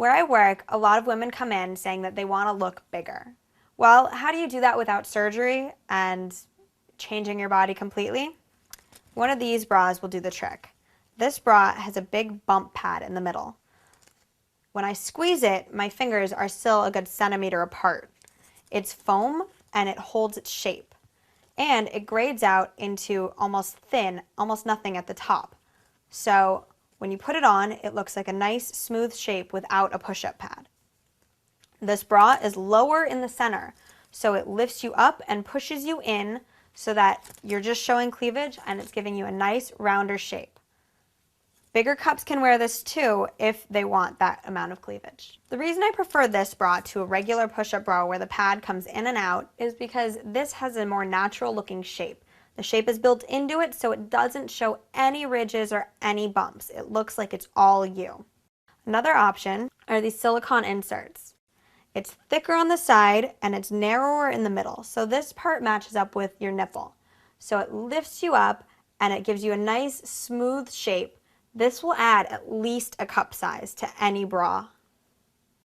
Where I work, a lot of women come in saying that they want to look bigger. Well, how do you do that without surgery and changing your body completely? One of these bras will do the trick. This bra has a big bump pad in the middle. When I squeeze it, my fingers are still a good centimeter apart. It's foam and it holds its shape. And it grades out into almost thin, almost nothing at the top. So when you put it on, it looks like a nice smooth shape without a push-up pad. This bra is lower in the center, so it lifts you up and pushes you in so that you're just showing cleavage and it's giving you a nice rounder shape. Bigger cups can wear this too if they want that amount of cleavage. The reason I prefer this bra to a regular push-up bra where the pad comes in and out is because this has a more natural looking shape. The shape is built into it so it doesn't show any ridges or any bumps. It looks like it's all you. Another option are these silicone inserts. It's thicker on the side and it's narrower in the middle, so this part matches up with your nipple. So it lifts you up and it gives you a nice smooth shape. This will add at least a cup size to any bra.